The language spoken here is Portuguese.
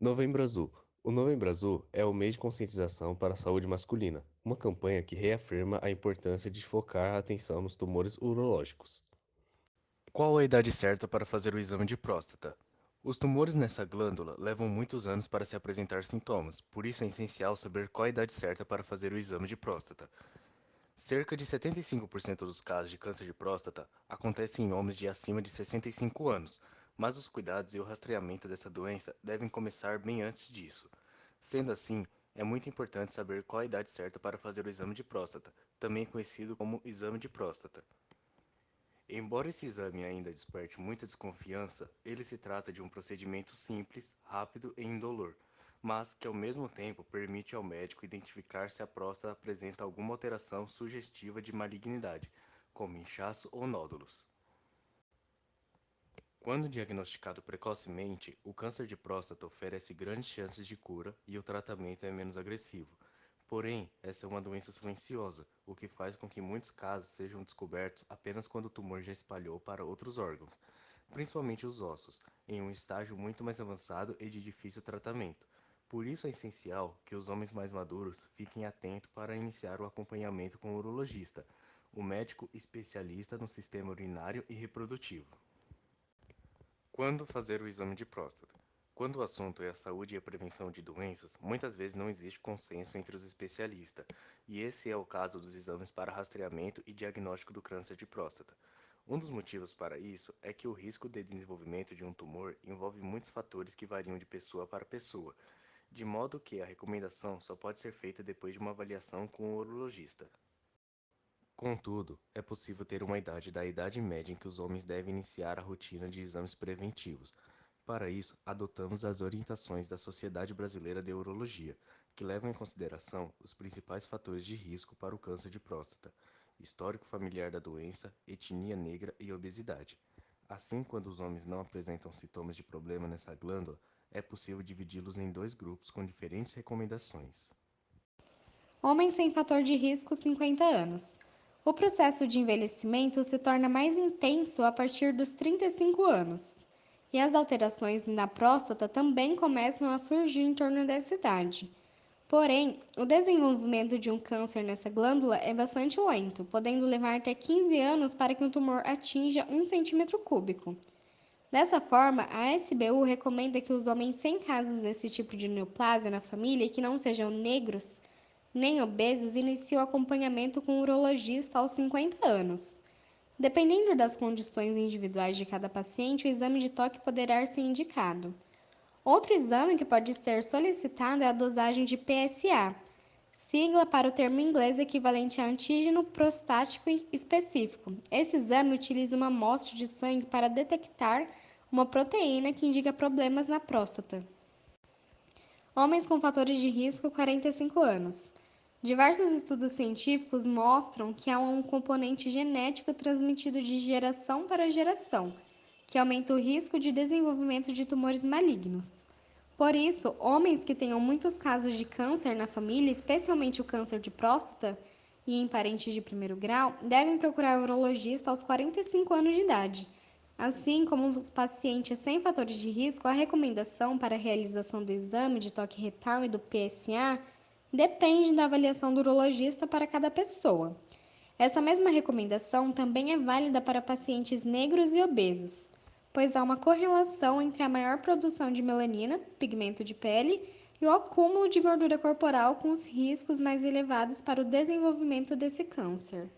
Novembro Azul. O Novembro Azul é o mês de conscientização para a saúde masculina, uma campanha que reafirma a importância de focar a atenção nos tumores urológicos. Qual a idade certa para fazer o exame de próstata? Os tumores nessa glândula levam muitos anos para se apresentar sintomas, por isso é essencial saber qual a idade certa para fazer o exame de próstata. Cerca de 75% dos casos de câncer de próstata acontecem em homens de acima de 65 anos, mas os cuidados e o rastreamento dessa doença devem começar bem antes disso. Sendo assim, é muito importante saber qual a idade certa para fazer o exame de próstata, também conhecido como exame de próstata. Embora esse exame ainda desperte muita desconfiança, ele se trata de um procedimento simples, rápido e indolor, mas que ao mesmo tempo permite ao médico identificar se a próstata apresenta alguma alteração sugestiva de malignidade, como inchaço ou nódulos. Quando diagnosticado precocemente, o câncer de próstata oferece grandes chances de cura e o tratamento é menos agressivo. Porém, essa é uma doença silenciosa, o que faz com que muitos casos sejam descobertos apenas quando o tumor já espalhou para outros órgãos, principalmente os ossos, em um estágio muito mais avançado e de difícil tratamento. Por isso é essencial que os homens mais maduros fiquem atentos para iniciar o acompanhamento com o urologista, o médico especialista no sistema urinário e reprodutivo. Quando fazer o exame de próstata? Quando o assunto é a saúde e a prevenção de doenças, muitas vezes não existe consenso entre os especialistas, e esse é o caso dos exames para rastreamento e diagnóstico do câncer de próstata. Um dos motivos para isso é que o risco de desenvolvimento de um tumor envolve muitos fatores que variam de pessoa para pessoa, de modo que a recomendação só pode ser feita depois de uma avaliação com o urologista. Contudo, é possível ter uma idade da idade média em que os homens devem iniciar a rotina de exames preventivos. Para isso, adotamos as orientações da Sociedade Brasileira de Urologia, que levam em consideração os principais fatores de risco para o câncer de próstata: histórico familiar da doença, etnia negra e obesidade. Assim, quando os homens não apresentam sintomas de problema nessa glândula, é possível dividi-los em dois grupos com diferentes recomendações. Homens sem fator de risco 50 anos. O processo de envelhecimento se torna mais intenso a partir dos 35 anos. E as alterações na próstata também começam a surgir em torno dessa idade. Porém, o desenvolvimento de um câncer nessa glândula é bastante lento, podendo levar até 15 anos para que um tumor atinja 1 cm3. Dessa forma, a SBU recomenda que os homens sem casos desse tipo de neoplasia na família e que não sejam negros nem obesos iniciem o acompanhamento com um urologista aos 50 anos. Dependendo das condições individuais de cada paciente, o exame de toque poderá ser indicado. Outro exame que pode ser solicitado é a dosagem de PSA, sigla para o termo inglês equivalente a antígeno prostático específico. Esse exame utiliza uma amostra de sangue para detectar uma proteína que indica problemas na próstata. Homens com fatores de risco 45 anos. Diversos estudos científicos mostram que há um componente genético transmitido de geração para geração, que aumenta o risco de desenvolvimento de tumores malignos. Por isso, homens que tenham muitos casos de câncer na família, especialmente o câncer de próstata e em parentes de primeiro grau, devem procurar o urologista aos 45 anos de idade. Assim como os pacientes sem fatores de risco, a recomendação para a realização do exame de toque retal e do PSA depende da avaliação do urologista para cada pessoa. Essa mesma recomendação também é válida para pacientes negros e obesos, pois há uma correlação entre a maior produção de melanina, pigmento de pele, e o acúmulo de gordura corporal com os riscos mais elevados para o desenvolvimento desse câncer.